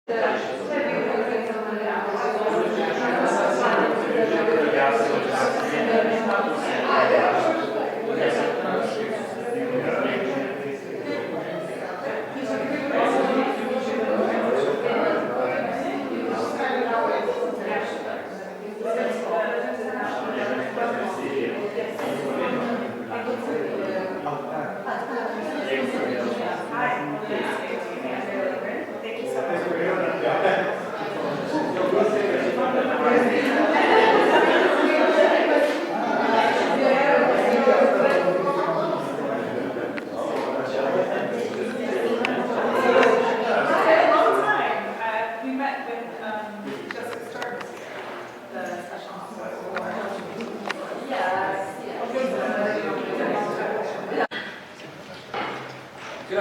Good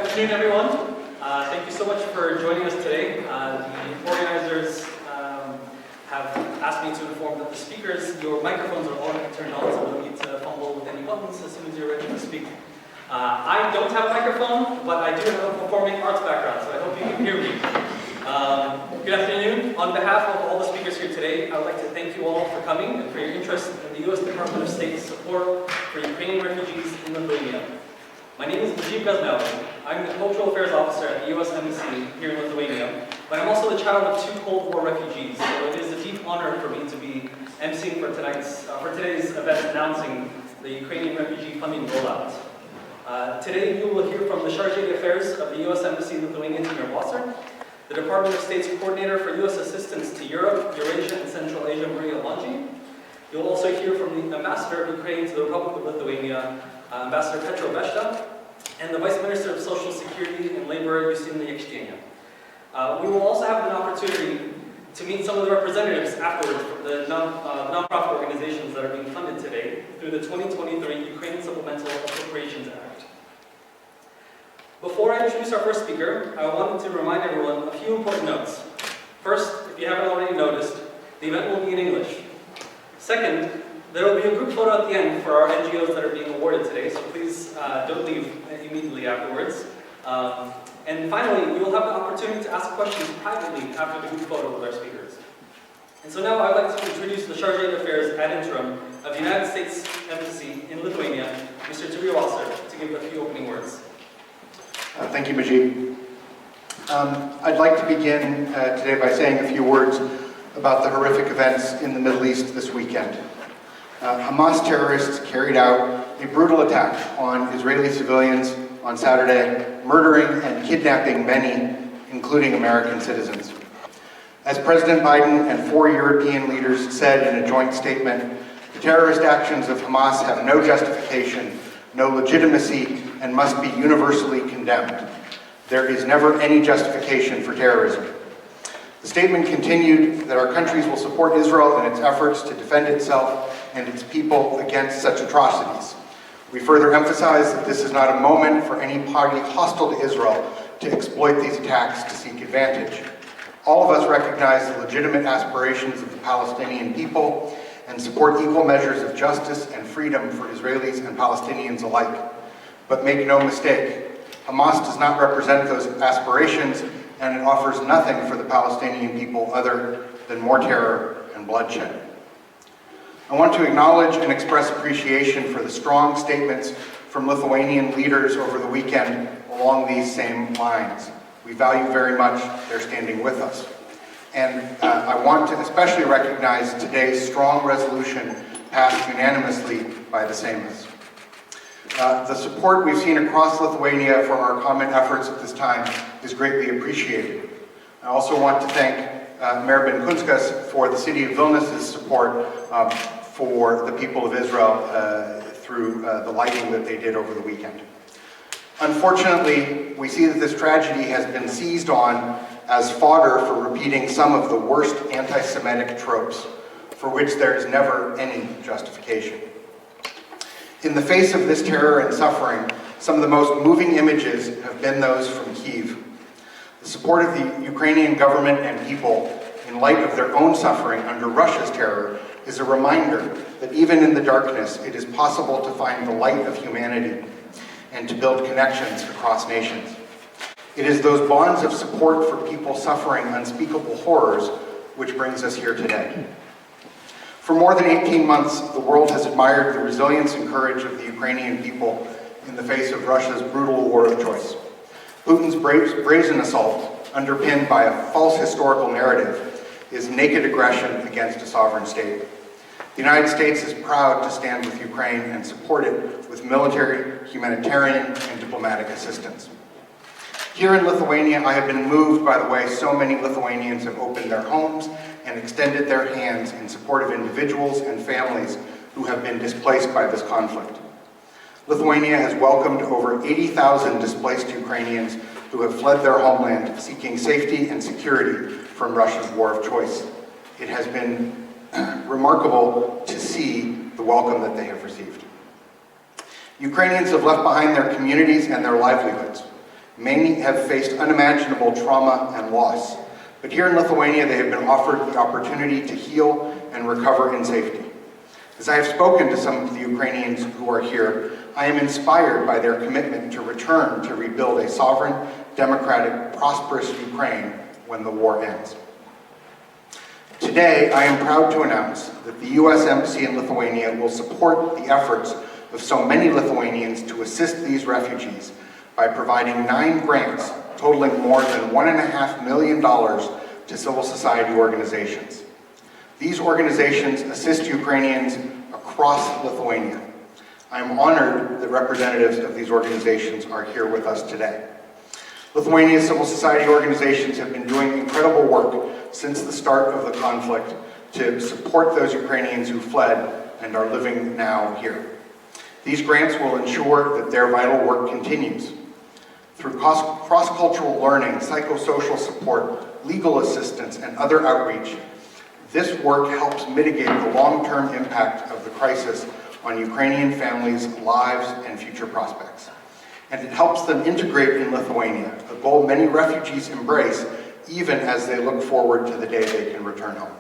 afternoon, everyone. Thank you so much for joining us today. The organizers have asked me to inform that the speakers, your microphones are all turned on, so don't need to fumble with any buttons as soon as you're ready to speak. I don't have a microphone, but I do have a performing arts background, so I hope you can hear me. Good afternoon. On behalf of all the speakers here today, I would like to thank you all for coming and for your interest in the U.S. Department of State's support for Ukrainian refugees in Lithuania. My name is Majvidasa. I'm the Cultural Affairs Officer at the U.S. Embassy here in Lithuania, but I'm also the child of 2 Cold War refugees, so it is a deep honor for me to be emceeing for today's event announcing the Ukrainian refugee funding rollout. Today you will hear from the Charge d'Affaires of the U.S. Embassy in Lithuania, Tamir Wasser, the Department of State's Coordinator for U.S. Assistance to Europe, Eurasia, and Central Asia, Maria Langi. You'll also hear from the Ambassador of Ukraine to the Republic of Lithuania, Ambassador Petro Beshta, and the Vice Minister of Social Security and Labor, Justina Yekshtianya. We will also have an opportunity to meet some of the representatives afterwards from the non-profit organizations that are being funded today through the 2023 Ukraine Supplemental Appropriations Act. Before I introduce our first speaker, I wanted to remind everyone a few important notes. First, if you haven't already noticed, the event will be in English. Second, there will be a group photo at the end for our NGOs that are being awarded today, so please don't leave immediately afterwards. And finally, we will have the opportunity to ask questions privately after the group photo with our speakers. And so now I would like to introduce the Charge d'Affaires ad interim of the United States Embassy in Lithuania, Mr. Tamir Wasser, to give a few opening words. Thank you, Majid. I'd like to begin today by saying a few words about the horrific events in the Middle East this weekend. Hamas terrorists carried out a brutal attack on Israeli civilians on Saturday, murdering and kidnapping many, including American citizens. As President Biden and 4 European leaders said in a joint statement, the terrorist actions of Hamas have no justification, no legitimacy, and must be universally condemned. There is never any justification for terrorism. The statement continued that our countries will support Israel in its efforts to defend itself and its people against such atrocities. We further emphasize that this is not a moment for any party hostile to Israel to exploit these attacks to seek advantage. All of us recognize the legitimate aspirations of the Palestinian people and support equal measures of justice and freedom for Israelis and Palestinians alike. But make no mistake, Hamas does not represent those aspirations, and it offers nothing for the Palestinian people other than more terror and bloodshed. I want to acknowledge and express appreciation for the strong statements from Lithuanian leaders over the weekend along these same lines. We value very much their standing with us. And I want to especially recognize today's strong resolution passed unanimously by the Seimas. The support we've seen across Lithuania for our common efforts at this time is greatly appreciated. I also want to thank Mayor Ben Kunskas for the city of Vilnius's support for the people of Israel through the lighting that they did over the weekend. Unfortunately, we see that this tragedy has been seized on as fodder for repeating some of the worst anti-Semitic tropes, for which there is never any justification. In the face of this terror and suffering, some of the most moving images have been those from Kyiv. The support of the Ukrainian government and people, in light of their own suffering under Russia's terror, is a reminder that even in the darkness, it is possible to find the light of humanity and to build connections across nations. It is those bonds of support for people suffering unspeakable horrors which brings us here today. For more than 18 months, the world has admired the resilience and courage of the Ukrainian people in the face of Russia's brutal war of choice. Putin's brazen assault, underpinned by a false historical narrative, is naked aggression against a sovereign state. The United States is proud to stand with Ukraine and support it with military, humanitarian, and diplomatic assistance. Here in Lithuania, I have been moved by the way so many Lithuanians have opened their homes and extended their hands in support of individuals and families who have been displaced by this conflict. Lithuania has welcomed over 80,000 displaced Ukrainians who have fled their homeland seeking safety and security from Russia's war of choice. It has been remarkable to see the welcome that they have received. Ukrainians have left behind their communities and their livelihoods. Many have faced unimaginable trauma and loss, but here in Lithuania they have been offered the opportunity to heal and recover in safety. As I have spoken to some of the Ukrainians who are here, I am inspired by their commitment to return to rebuild a sovereign, democratic, prosperous Ukraine when the war ends. Today, I am proud to announce that the U.S. Embassy in Lithuania will support the efforts of so many Lithuanians to assist these refugees by providing 9 grants totaling more than $1.5 million to civil society organizations. These organizations assist Ukrainians across Lithuania. I am honored that representatives of these organizations are here with us today. Lithuania's civil society organizations have been doing incredible work since the start of the conflict to support those Ukrainians who fled and are living now here. These grants will ensure that their vital work continues. Through cross-cultural learning, psychosocial support, legal assistance, and other outreach, this work helps mitigate the long-term impact of the crisis on Ukrainian families' lives and future prospects. And it helps them integrate in Lithuania, a goal many refugees embrace even as they look forward to the day they can return home.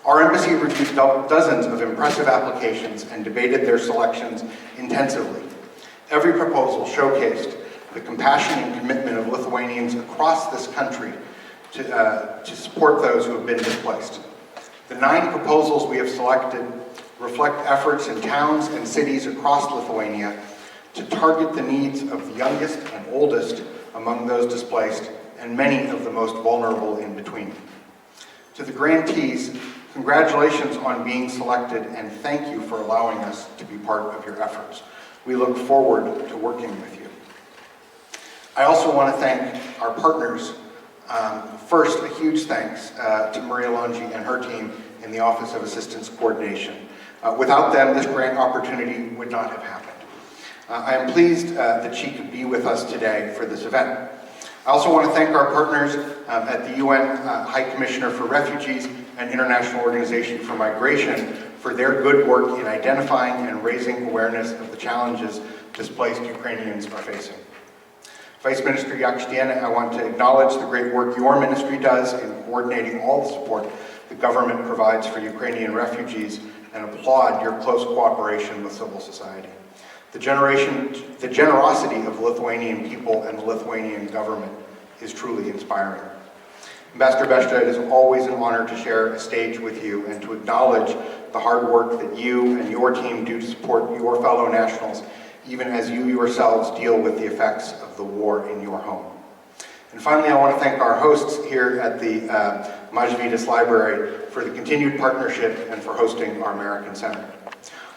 Our embassy reviewed dozens of impressive applications and debated their selections intensively. Every proposal showcased the compassion and commitment of Lithuanians across this country to support those who have been displaced. The 9 proposals we have selected reflect efforts in towns and cities across Lithuania to target the needs of the youngest and oldest among those displaced and many of the most vulnerable in between. To the grantees, congratulations on being selected and thank you for allowing us to be part of your efforts. We look forward to working with you. I also want to thank our partners. First, a huge thanks to Maria Longi and her team in the Office of Assistance Coordination. Without them, this grant opportunity would not have happened. I am pleased that she could be with us today for this event. I also want to thank our partners at the UN High Commissioner for Refugees and International Organization for Migration for their good work in identifying and raising awareness of the challenges displaced Ukrainians are facing. Vice Minister Yakshtiana, I want to acknowledge the great work your ministry does in coordinating all the support the government provides for Ukrainian refugees and applaud your close cooperation with civil society. The generosity of the Lithuanian people and the Lithuanian government is truly inspiring. Ambassador Beshta, it is always an honor to share a stage with you and to acknowledge the hard work that you and your team do to support your fellow nationals, even as you yourselves deal with the effects of the war in your home. And finally, I want to thank our hosts here at the Mажвидаса Library for the continued partnership and for hosting our American Center.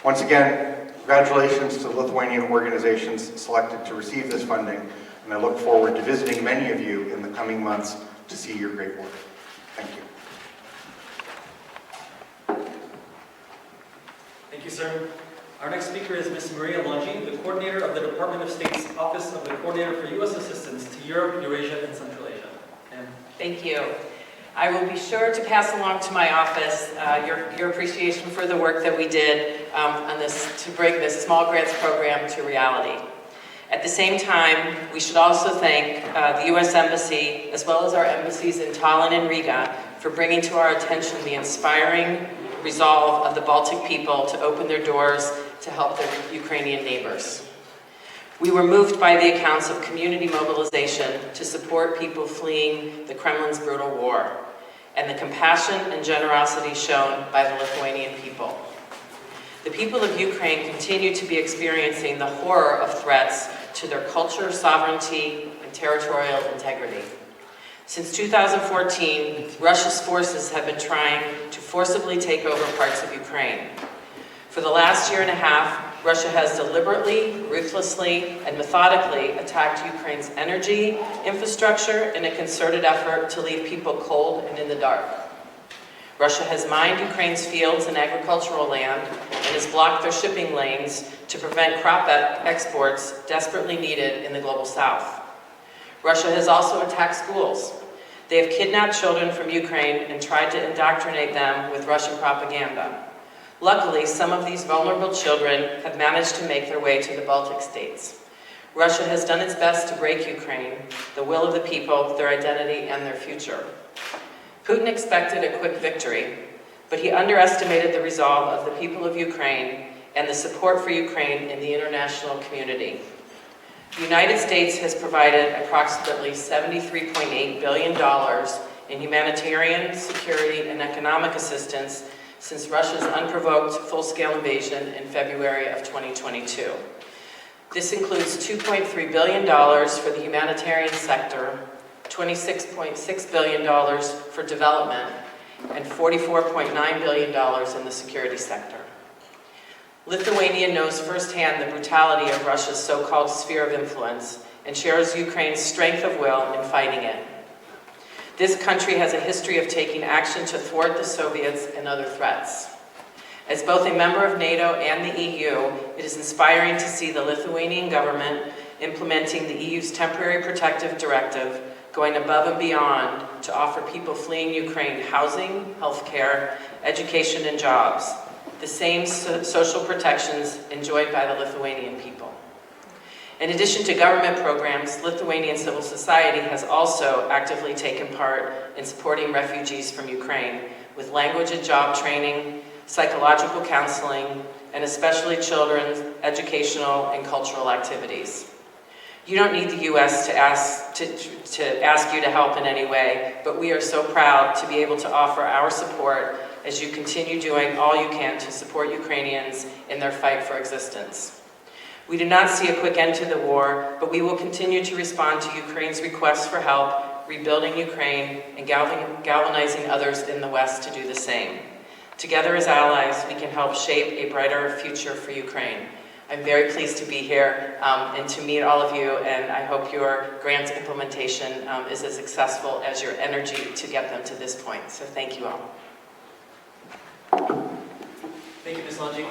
Once again, congratulations to Lithuanian organizations selected to receive this funding, and I look forward to visiting many of you in the coming months to see your great work. Thank you. Thank you, sir. Our next speaker is Ms. Maria Longi, the coordinator of the Department of State's Office of the Coordinator for U.S. Assistance to Europe, Eurasia, and Central Asia. Thank you. I will be sure to pass along to my office your appreciation for the work that we did on this to bring this small grants program to reality. At the same time, we should also thank the U.S. Embassy, as well as our embassies in Tallinn and Riga, for bringing to our attention the inspiring resolve of the Baltic people to open their doors to help their Ukrainian neighbors. We were moved by the accounts of community mobilization to support people fleeing the Kremlin's brutal war, and the compassion and generosity shown by the Lithuanian people. The people of Ukraine continue to be experiencing the horror of threats to their culture, sovereignty, and territorial integrity. Since 2014, Russia's forces have been trying to forcibly take over parts of Ukraine. For the last year and a half, Russia has deliberately, ruthlessly, and methodically attacked Ukraine's energy, infrastructure, in a concerted effort to leave people cold and in the dark. Russia has mined Ukraine's fields and agricultural land and has blocked their shipping lanes to prevent crop exports desperately needed in the global south. Russia has also attacked schools. They have kidnapped children from Ukraine and tried to indoctrinate them with Russian propaganda. Luckily, some of these vulnerable children have managed to make their way to the Baltic states. Russia has done its best to break Ukraine, the will of the people, their identity, and their future. Putin expected a quick victory, but he underestimated the resolve of the people of Ukraine and the support for Ukraine in the international community. The United States has provided approximately $73.8 billion in humanitarian, security, and economic assistance since Russia's unprovoked full-scale invasion in February of 2022. This includes $2.3 billion for the humanitarian sector, $26.6 billion for development, and $44.9 billion in the security sector. Lithuania knows firsthand the brutality of Russia's so-called sphere of influence and shares Ukraine's strength of will in fighting it. This country has a history of taking action to thwart the Soviets and other threats. As both a member of NATO and the EU, it is inspiring to see the Lithuanian government implementing the EU's temporary protective directive, going above and beyond to offer people fleeing Ukraine housing, healthcare, education, and jobs, the same social protections enjoyed by the Lithuanian people. In addition to government programs, Lithuanian civil society has also actively taken part in supporting refugees from Ukraine with language and job training, psychological counseling, and especially children's educational and cultural activities. You don't need the U.S. to ask you to help in any way, but we are so proud to be able to offer our support as you continue doing all you can to support Ukrainians in their fight for existence. We do not see a quick end to the war, but we will continue to respond to Ukraine's requests for help, rebuilding Ukraine, and galvanizing others in the West to do the same. Together as allies, we can help shape a brighter future for Ukraine. I'm very pleased to be here and to meet all of you, and I hope your grant implementation is as successful as your energy to get them to this point. So thank you all. Thank you, Ms. Langi.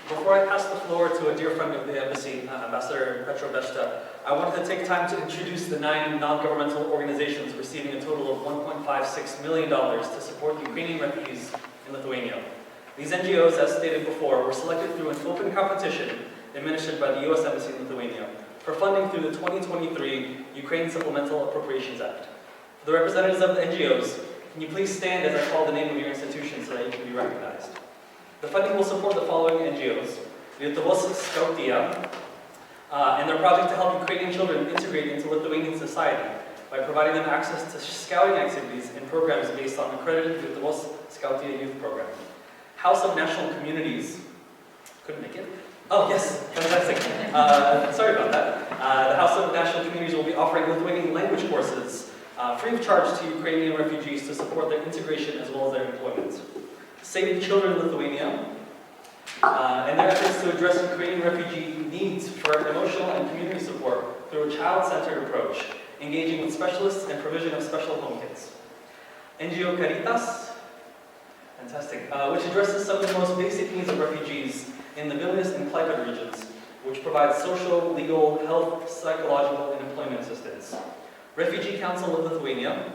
Before I pass the floor to a dear friend of the embassy, Ambassador Petro Beshta, I wanted to take time to introduce the 9 non-governmental organizations receiving a total of $1.56 million to support Ukrainian refugees in Lithuania. These NGOs, as stated before, were selected through an open competition administered by the U.S. Embassy in Lithuania for funding through the 2023 Ukraine Supplemental Appropriations Act. For the representatives of the NGOs, can you please stand as I call the name of your institution so that you can be recognized? The funding will support the following NGOs: Lietuvos and their project to help Ukrainian children integrate into Lithuanian society by providing them access to scouting activities and programs based on accredited Lietuvos youth program. House of National Communities, couldn't make it? Oh yes, fantastic. Sorry about that. The House of National Communities will be offering Lithuanian language courses free of charge to Ukrainian refugees to support their integration as well as their employment. Save Children Lithuania, and their efforts to address Ukrainian refugee needs for emotional and community support through a child-centered approach, engaging with specialists and provision of special home kits. NGO Caritas, fantastic, which addresses some of the most basic needs of refugees in the Vilnius and Klaipėda regions, which provides social, legal, health, psychological, and employment assistance. Refugee Council of Lithuania,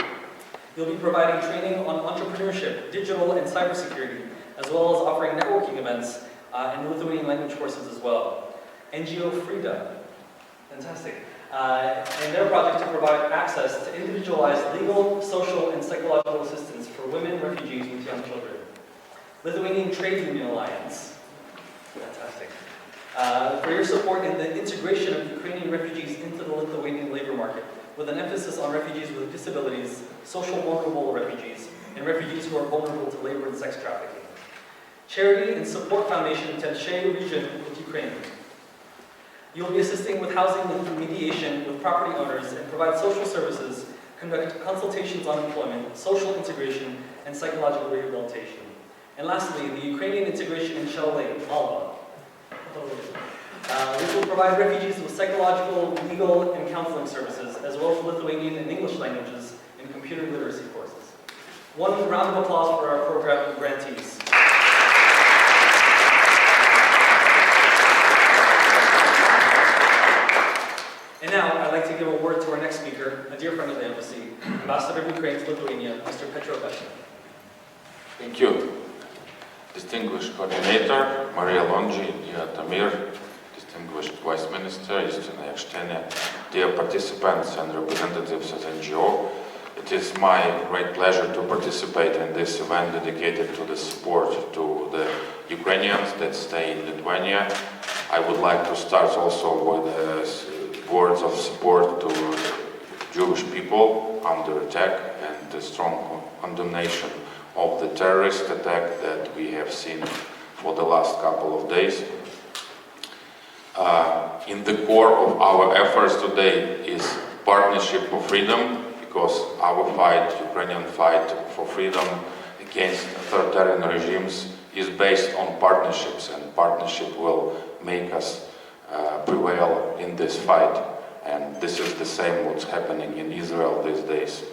you'll be providing training on entrepreneurship, digital, and cybersecurity, as well as offering networking events and Lithuanian language courses as well. NGO Frida, fantastic. And their project to provide access to individualized legal, social, and psychological assistance for women refugees with young children. Lithuanian Trade Union Alliance, fantastic. for your support in the integration of Ukrainian refugees into the Lithuanian labor market, with an emphasis on refugees with disabilities, social vulnerable refugees, and refugees who are vulnerable to labor and sex trafficking. Charity and Support Foundation Tenshay region with Ukraine. You will be assisting with housing and mediation with property owners and provide social services, conduct consultations on employment, social integration, and psychological rehabilitation. And lastly, the Ukrainian integration in Shalay, Malva, which will provide refugees with psychological, legal, and counseling services, as well as Lithuanian and English languages and computer literacy courses. One round of applause for our program grantees. And now, I'd like to give a word to our next speaker, a dear friend of the embassy, Ambassador of Ukraine to Lithuania, Mr. Petro Beshna. Thank you. Distinguished Coordinator, Maria Longi, dear Tamir, distinguished Vice Minister, Justina Yakštene, dear participants and representatives of NGO, it is my great pleasure to participate in this event dedicated to the support to the Ukrainians that stay in Lithuania. I would like to start also with words of support to Jewish people under attack and the strong condemnation of the terrorist attack that we have seen for the last couple of days. In the core of our efforts today is partnership for freedom, because our fight, Ukrainian fight for freedom against authoritarian regimes, is based on partnerships, and partnership will make us prevail in this fight. And this is the same what's happening in Israel these days.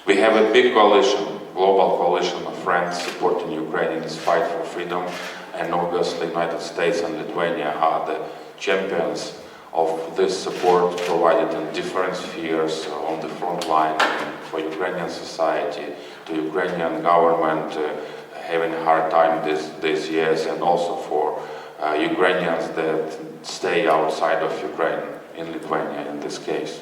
We have a big coalition, global coalition of friends supporting Ukraine in its fight for freedom, and obviously United States and Lithuania are the champions of this support provided in different spheres on the front line for Ukrainian society, to Ukrainian government having a hard time these years, and also for Ukrainians that stay outside of Ukraine, in Lithuania in this case.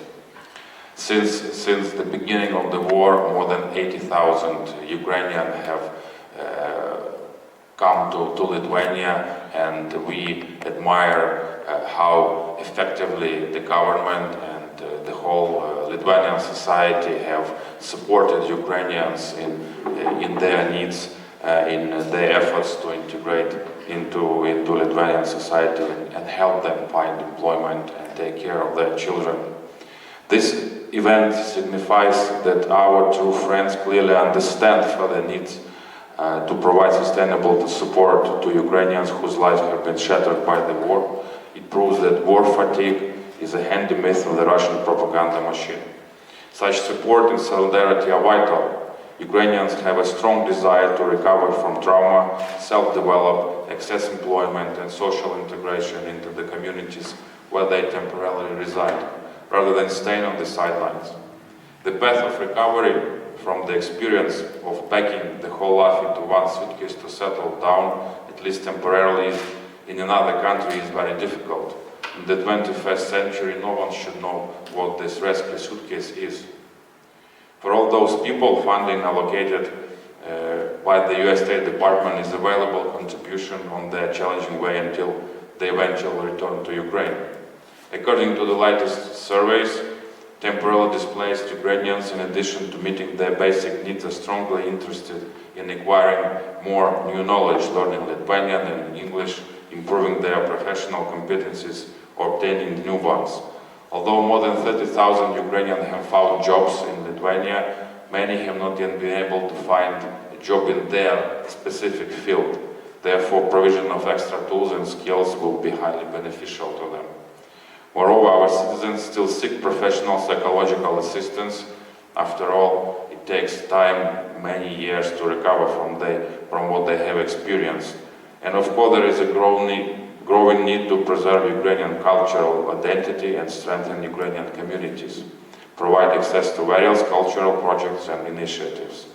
Since the beginning of the war, more than 80,000 Ukrainians have come to Lithuania, and we admire how effectively the government and the whole Lithuanian society have supported Ukrainians in their needs, in their efforts to integrate into Lithuanian society and help them find employment and take care of their children. This event signifies that our two friends clearly understand further needs to provide sustainable support to Ukrainians whose lives have been shattered by the war. It proves that war fatigue is a handy myth of the Russian propaganda machine. Such support and solidarity are vital. Ukrainians have a strong desire to recover from trauma, self-develop, access employment and social integration into the communities where they temporarily reside, rather than staying on the sidelines. The path of recovery from the experience of packing the whole life into one suitcase to settle down, at least temporarily, in another country is very difficult. In the 21st century, no one should know what this rescue suitcase is. For all those people, funding allocated by the US State Department is available contribution on their challenging way until they eventually return to Ukraine. According to the latest surveys, temporarily displaced Ukrainians, in addition to meeting their basic needs, are strongly interested in acquiring more new knowledge, learning Lithuanian and English, improving their professional competencies, or obtaining new ones. Although more than 30,000 Ukrainians have found jobs in Lithuania, many have not yet been able to find a job in their specific field. Therefore, provision of extra tools and skills will be highly beneficial to them. Moreover, our citizens still seek professional psychological assistance. After all, it takes time, many years, to recover from what they have experienced. And of course, there is a growing need to preserve Ukrainian cultural identity and strengthen Ukrainian communities, provide access to various cultural projects and initiatives.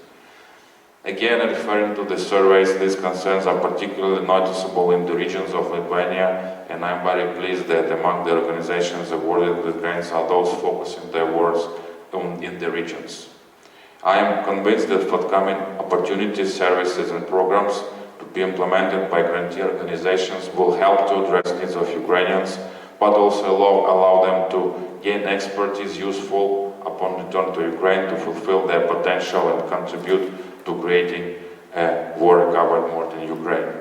Again, referring to the surveys, these concerns are particularly noticeable in the regions of Lithuania, and I'm very pleased that among the organizations awarded with grants are those focusing their works in the regions. I am convinced that forthcoming opportunities, services and programs to be implemented by grantee organizations will help to address needs of Ukrainians, but also allow them to gain expertise useful upon return to Ukraine to fulfill their potential and contribute to creating a war-recovered modern Ukraine.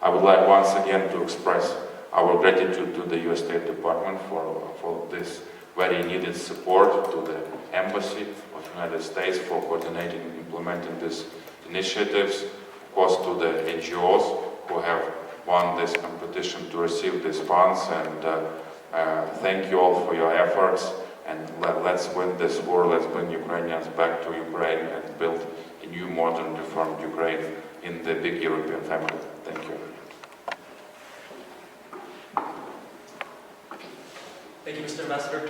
I would like once again to express our gratitude to the US State Department for this very needed support, to the Embassy of the United States for coordinating and implementing these initiatives, of course to the NGOs who have won this competition to receive these funds, and thank you all for your efforts, and let's win this war, let's bring Ukrainians back to Ukraine and build a new modern reformed Ukraine in the big European family. Thank you. Thank you, Mr. Ambassador.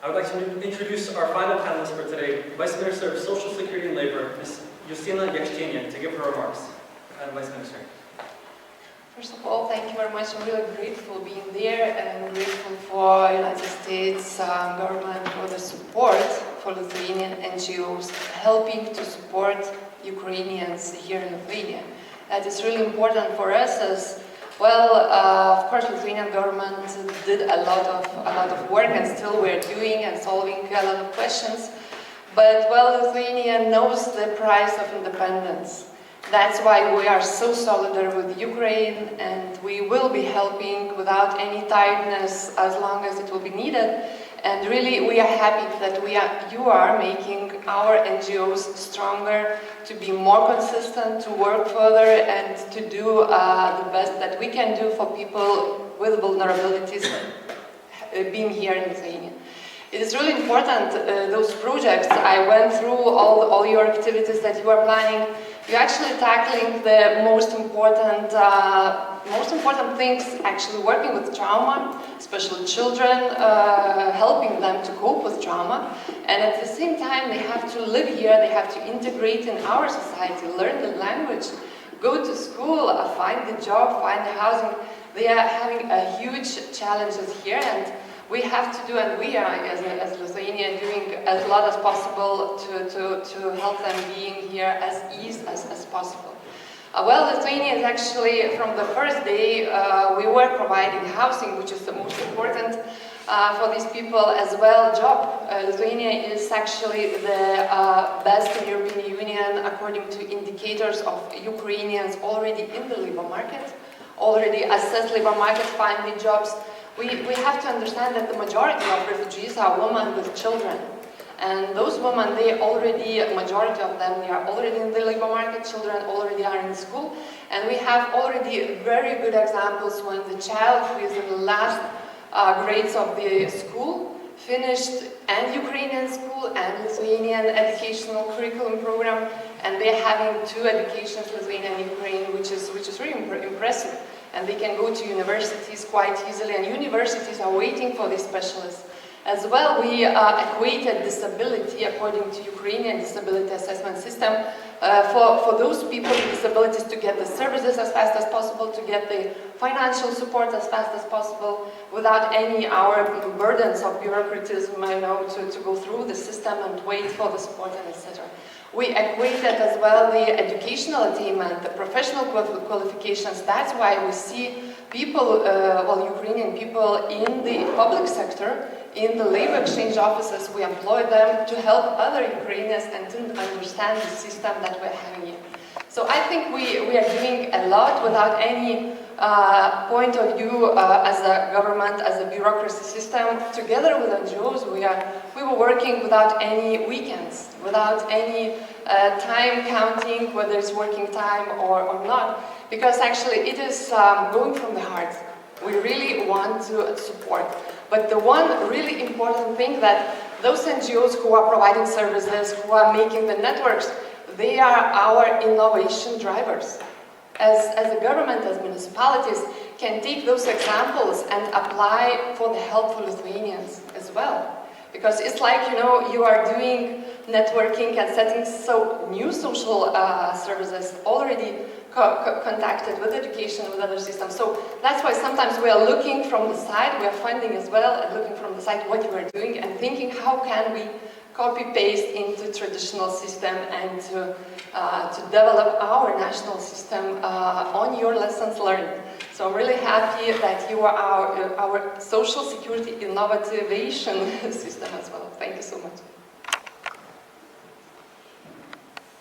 I would like to introduce our final panelist for today, Vice Minister of Social Security and Labor, Ms. Justina Yakshchenian, to give her remarks. Vice Minister. First of all, thank you very much. I'm really grateful being there and grateful for United States government for the support for Lithuanian NGOs, helping to support Ukrainians here in Lithuania. That is really important for us as well. Of course, Lithuanian government did a lot of work, and still we're doing and solving a lot of questions. But well, Lithuania knows the price of independence. That's why we are so solidary with Ukraine, and we will be helping without any tiredness as long as it will be needed. And really, we are happy that you are making our NGOs stronger, to be more consistent, to work further, and to do the best that we can do for people with vulnerabilities being here in Lithuania. It is really important, those projects. I went through all your activities that you are planning. You're actually tackling the most important things, actually working with trauma, especially children, helping them to cope with trauma. And at the same time, they have to live here, they have to integrate in our society, learn the language, go to school, find the job, find the housing. They are having a huge challenges here, and we have to do, and we are, as Lithuania, doing as lot as possible to help them being here as easy as possible. Well, Lithuania is actually, from the first day, we were providing housing, which is the most important for these people, as well job. Lithuania is actually the best in European Union according to indicators of Ukrainians already in the labor market, already assessed labor market, finding jobs. We have to understand that the majority of refugees are women with children. And those women, majority of them, they are already in the labor market, children already are in school. And we have already very good examples when the child who is in the last grades of the school finished and Ukrainian school and Lithuanian educational curriculum program, and they're having two educations, Lithuanian and Ukraine, which is really impressive. And they can go to universities quite easily, and universities are waiting for these specialists. As well, we equated disability according to Ukrainian disability assessment system for those people with disabilities to get the services as fast as possible, to get the financial support as fast as possible, without any burdens of bureaucratism, to go through the system and wait for the support and etc. We equated as well the educational attainment, the professional qualifications. That's why we see people, Ukrainian people in the public sector, in the labor exchange offices. We employ them to help other Ukrainians and to understand the system that we're having here. So I think we are doing a lot without any point of view as a government, as a bureaucracy system. Together with NGOs, we were working without any weekends, without any time counting, whether it's working time or not, because actually it is going from the heart. We really want to support. But the one really important thing that those NGOs who are providing services, who are making the networks, they are our innovation drivers. As a government, as municipalities, can take those examples and apply for the help for Lithuanians as well. Because it's like, you are doing networking and setting new social services already contacted with education, with other systems. So that's why sometimes we are looking from the side, we are funding as well, and looking from the side what you are doing and thinking how can we copy-paste into traditional system and to develop our national system on your lessons learned. So I'm really happy that you are our social security innovation system as well. Thank you so much.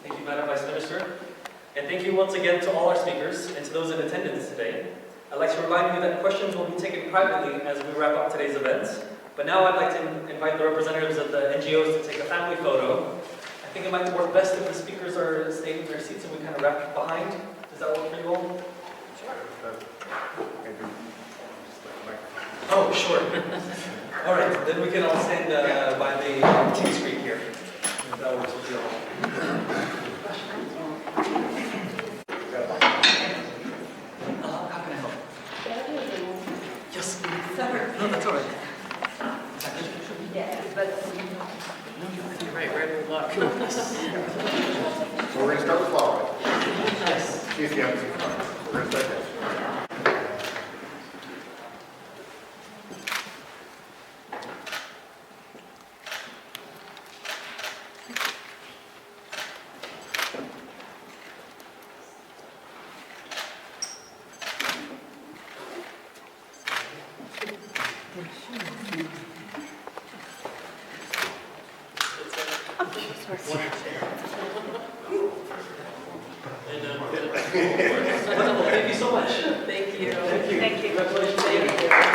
Thank you, Madam Vice Minister. And thank you once again to all our speakers and to those in attendance today. I'd like to remind you that questions will be taken privately as we wrap up today's events. But now I'd like to invite the representatives of the NGOs to take a family photo. I think it might work best if the speakers are staying in their seats and we kind of wrap behind. Does that work for you all? Oh, sure. All right, then we can all stand by the TV screen here. If that works with you all. How can I help? Yes. No, that's all right. You're right, we're in luck. So we're going to start with Laura. Yes. She's the MC. We're going to start there. Wonderful, thank you so much. Thank you. Thank you. Thank you. Congratulations. Thank you.